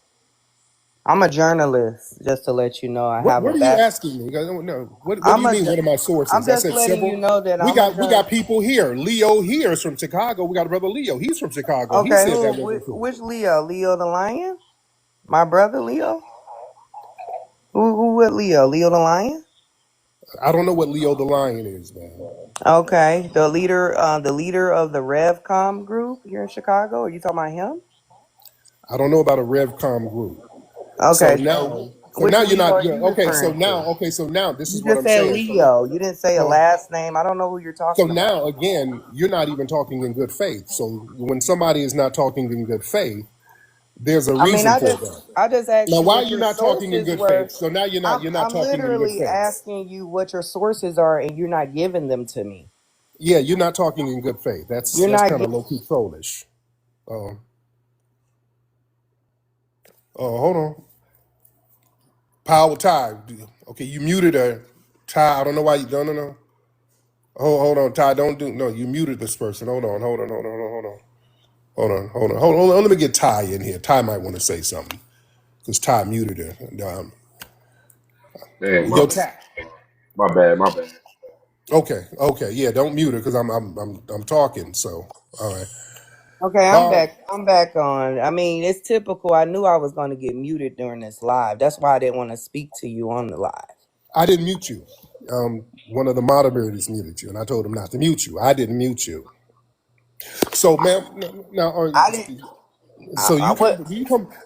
I'm a journalist, just to let you know. I have a what are you back. asking me? No. What do I'm you a. mean? What are my I'm sources? I just said letting you several. know that We I'm a got people here. Leo here is from Chicago. We got a brother Leo. He's from Chicago. He Okay, said that wasn't true. which Leo? Leo the lion? My brother Leo? Who with Leo? Leo the lion? I don't know what Leo the Lion is, man. Okay, the leader of the RevCom group here in Chicago. Are you talking about him? I don't know about a RevCom group. So Okay, now, which you're Leo not. are you referring to? So now, this You is what just I'm said saying. Leo. You didn't say a So, last name. I don't know who you're so talking about. now again, you're not even talking in good faith. So when somebody is not talking in good faith, there's a I mean, reason for that. I just asked Now, you why are what you your not talking in sources good were. faith? So now you're not I'm talking in good literally faith. asking you what your sources are, and you're not giving them to me. Yeah, you're not talking in good faith. You're That's not. kind of low key trollish. Oh, hold on. Power Ty. Okay, you muted her. Ty, I don't know why you. No. Hold on, Ty. Don't do. No, you muted this person. Hold on. Hold on. Let me get Ty in here. Ty might want to say something because Ty muted her. Man, Yo, Ty. my bad. Okay. Yeah, don't mute her because I'm talking. So, all right. Okay, I'm Um, back. I'm back on. I mean, it's typical. I knew I was going to get muted during this live. That's why I didn't want to speak to you on the live. I didn't mute you. One of the moderators muted you, and I told him not to mute you. I didn't mute you. So, ma'am, now, I didn't. so I what?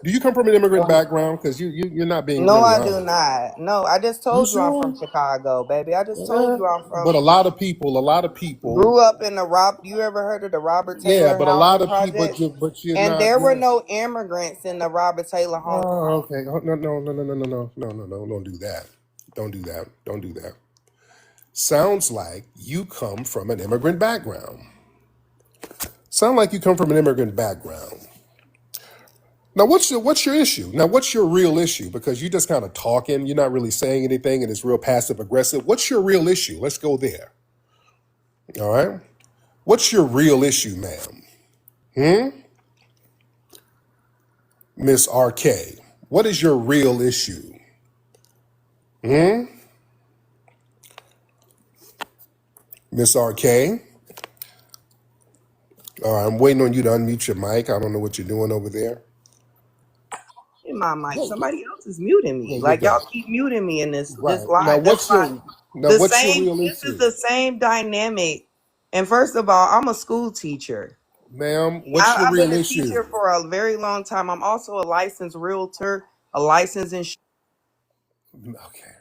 do you come from an immigrant background? Because you're not being No, really I do honest. not. No, I just You told you I'm from sure? Chicago, baby. I just told you I'm But from. a lot of people, Grew up in the Rob. You ever heard of the Robert yeah. Taylor But a lot housing of people, project? but you're And not. there were no immigrants in the Robert Taylor home. Oh, okay. Oh, no. Don't do that. Don't do that. Sounds like you come from an immigrant background. Now, what's your issue? Now, what's your real issue? Because you just kind of talking, you're not really saying anything, and it's real passive aggressive. What's your real issue? Let's go there. All right. What's your real issue, ma'am? Miss RK? What is your real issue? Miss RK? All right, I'm waiting on you to unmute your mic. I don't know what you're doing over there. In my mic, Go, somebody else is muting me. go get Like that. y'all keep muting me in this Right. Now live. That's what's why your now what's your real this is issue? the same dynamic. And first of all, I'm a school teacher. Ma'am, what's your I've been real a issue? teacher for a very long time. I'm also a licensed realtor, a licensed insurance. Okay.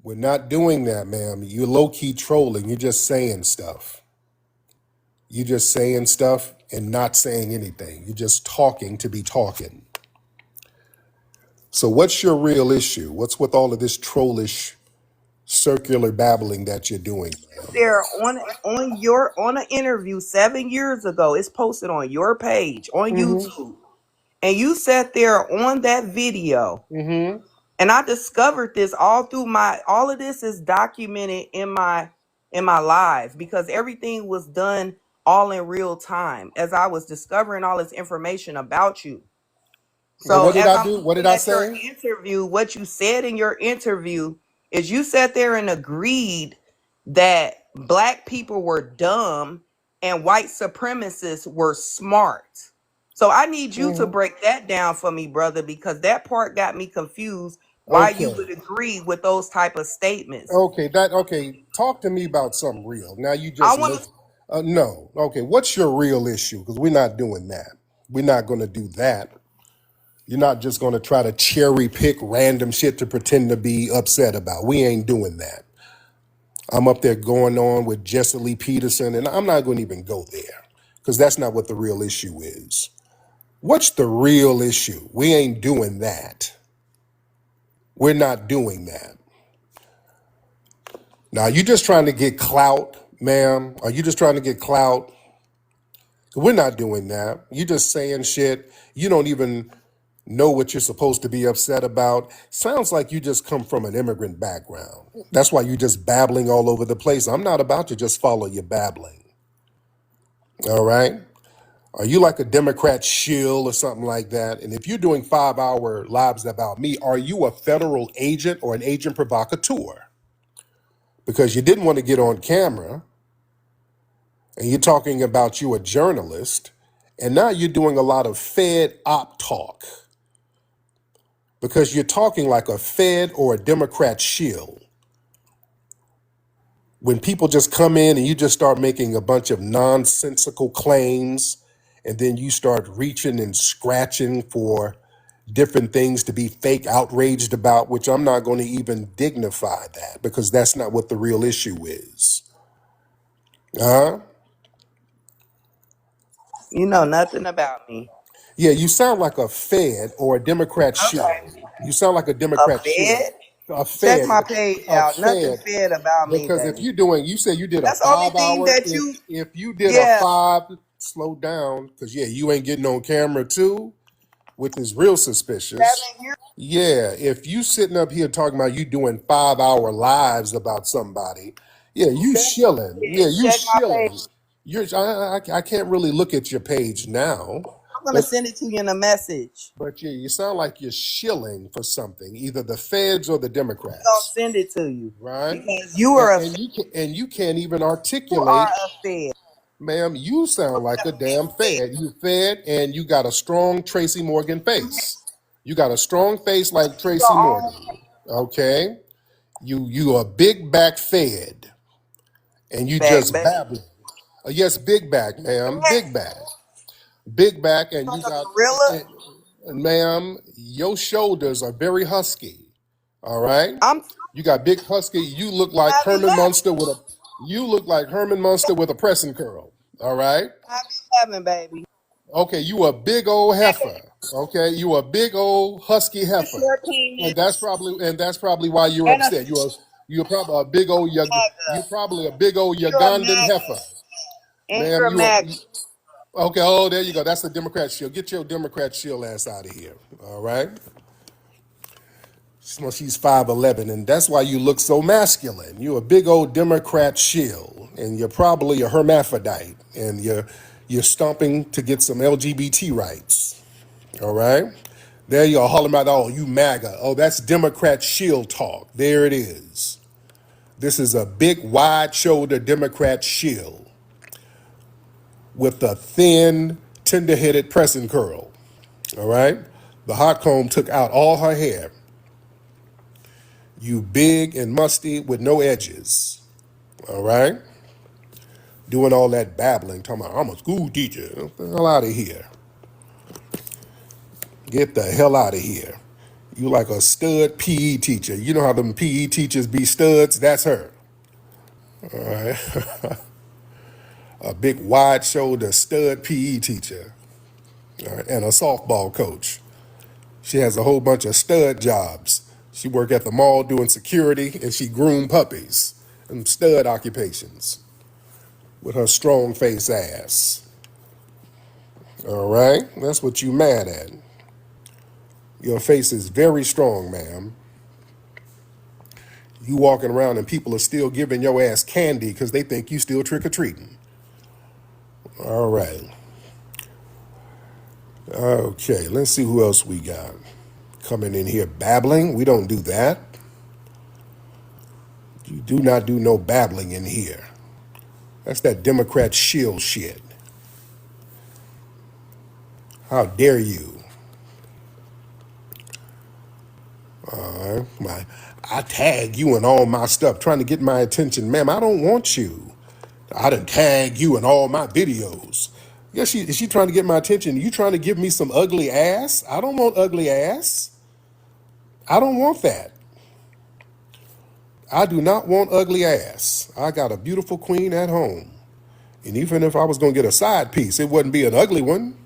We're not doing that, ma'am. You're low-key trolling. You're just saying stuff. You're just saying stuff and not saying anything. You're just talking to be talking. So what's your real issue? What's with all of this trollish circular babbling that you're doing, ma'am? There on an interview 7 years ago. It's posted on your page on YouTube, and you sat there on that video. And I discovered this all of this is documented in my live, because everything was done all in real time as I was discovering all this information about you. And So what did as I I'm do? What did looking I at your say? interview, what you said in your interview is you sat there and agreed that black people were dumb and white supremacists were smart. So I need you to break that down for me, brother, because that part got me confused why you Okay. would agree with those type of statements. Okay. Talk to me about something real. Now you I just want make to no. Okay, what's your real issue? Because we're not doing that. We're not going to do that. You're not just going to try to cherry pick random shit to pretend to be upset about. We ain't doing that. I'm up there going on with Jesse Lee Peterson, and I'm not going to even go there because that's not what the real issue is. What's the real issue? We ain't doing that. We're not doing that. Now, you just trying to get clout, ma'am? Are you just trying to get clout? We're not doing that. You just saying shit. You don't even know what you're supposed to be upset about. Sounds like you just come from an immigrant background. That's why you just babbling all over the place. I'm not about to just follow your babbling. All right? Are you like a Democrat shill or something like that? And if you're doing 5-hour lives about me, are you a federal agent or an agent provocateur? Because you didn't want to get on camera and you're talking about you a journalist, and now you're doing a lot of Fed op talk because you're talking like a Fed or a Democrat shill. When people just come in and you just start making a bunch of nonsensical claims, and then you start reaching and scratching for different things to be fake outraged about, which I'm not going to even dignify that because that's not what the real issue is. Uh huh. you know nothing about me. Yeah, you sound like a Fed or a Democrat Okay. shill. You sound like a A Democrat shill. Fed? A Check Fed, my page a out. Nothing Fed. fed about me, Because if baby. you're doing, you said you did a That's the only five thing hour. that If you if you did a yeah. five, slow down, because yeah, you ain't getting on camera too, which is real suspicious. 7 years. Yeah, if you sitting up here talking about you doing 5-hour lives about somebody, yeah, you shilling. Yeah, you Check my page. shilling. I can't really look at your page now, I'm gonna but send it to you in a message. yeah, you sound like you're shilling for something, either the Feds or the I'm gonna Democrats, send it to you right? because you are a And you can't even you are articulate, a Fed. ma'am. You sound like a damn Fed. You Fed, and you got a strong Tracy Morgan face. You got a strong face like Tracy Your own Morgan. Okay, you a big back Fed, and you back, just baby. babbling. Yes, big back, ma'am, Back. big back, and Like you a got, gorilla. ma'am, your shoulders are very husky. All right, I'm you got big husky. You look like happy Herman having. Munster with a. You look like Herman Munster with a pressing curl. All right. Happy having, baby. Okay, you a big old heifer. Okay, you a big old husky A heifer, short and that's probably why you're and a upset. You're probably a big old MAGA. you're probably a big old You're a Ugandan MAGA. heifer, And ma'am. you're a MAGA. Okay. Oh, there you go. That's the Democrat shield. Get your Democrat shield ass out of here. All right. She's 5'11", and that's why you look so masculine. You're a big old Democrat shill, and you're probably a hermaphrodite, and you're stomping to get some LGBT rights. All right? There you're hollering about, oh, you MAGA. Oh, that's Democrat shield talk. There it is. This is a big, wide-shouldered Democrat shield with a thin, tender-headed pressing curl. All right? The hot comb took out all her hair. You big and musty with no edges. All right? Doing all that babbling, talking about, I'm a school teacher. Get the hell out of here. Get the hell out of here. You like a stud PE teacher. You know how them PE teachers be studs? That's her. All right? A big wide-shouldered stud PE teacher. All right? And a softball coach. She has a whole bunch of stud jobs. She work at the mall doing security, and she groom puppies. And stud occupations. With her strong face ass. All right? That's what you mad at. Your face is very strong, ma'am. You walking around and people are still giving your ass candy because they think you still trick-or-treating. All right. Okay, let's see who else we got. Coming in here babbling. We don't do that. You do not do no babbling in here. That's that Democrat shill shit. How dare you? I tag you in all my stuff, trying to get my attention. Ma'am, I don't want you. I done tag you in all my videos. Is she trying to get my attention? You trying to give me some ugly ass? I don't want ugly ass. I don't want that. I do not want ugly ass. I got a beautiful queen at home. And even if I was going to get a side piece, it wouldn't be an ugly one.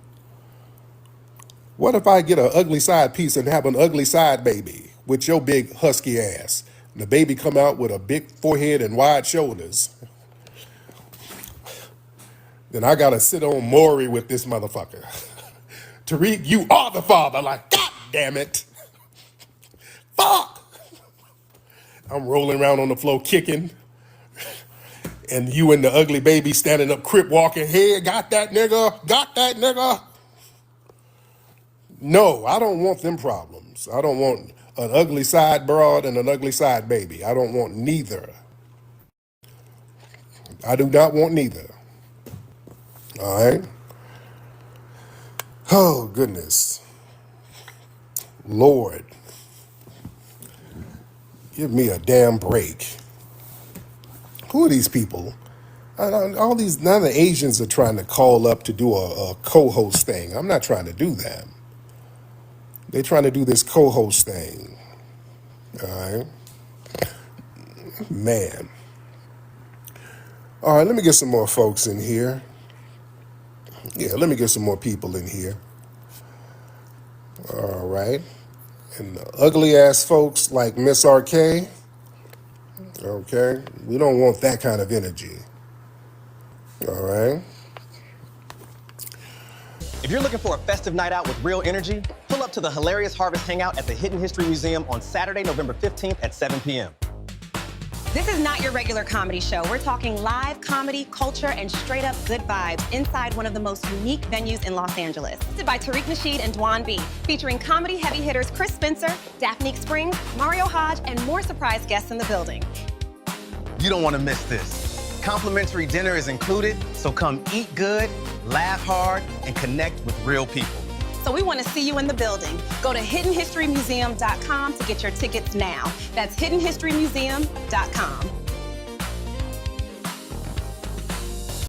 What if I get an ugly side piece and have an ugly side baby with your big husky ass? And the baby come out with a big forehead and wide shoulders. Then I got to sit on Maury with this motherfucker. Tariq, you are the father. Like, God damn it. Fuck. I'm rolling around on the floor kicking. And you and the ugly baby standing up crip walking. Hey, got that nigga. Got that nigga. No, I don't want them problems. I don't want an ugly side broad and an ugly side baby. I don't want neither. I do not want neither. All right? Oh, goodness. Lord. Give me a damn break. Who are these people? All these, now the Asians are trying to call up to do a co-host thing. I'm not trying to do that. They're trying to do this co-host thing. All right? Man. All right, let me get some more folks in here. Yeah, let me get some more people in here. All right. And the ugly ass folks like Miss RK, okay, we don't want that kind of energy. All right. If you're looking for a festive night out with real energy, pull up to the Hilarious Harvest Hangout at the Hidden History Museum on Saturday, November 15th at 7 p.m. This is not your regular comedy show. We're talking live comedy, culture, and straight up good vibes inside one of the most unique venues in Los Angeles. Hosted by Tariq Nasheed and Dwan B, featuring comedy heavy hitters Chris Spencer, Daphne Springs, Mario Hodge, and more surprise guests in the building. You don't want to miss this. Complimentary dinner is included, so come eat good, laugh hard, and connect with real people. So we want to see you in the building. Go to hiddenhistorymuseum.com to get your tickets now. That's hiddenhistorymuseum.com.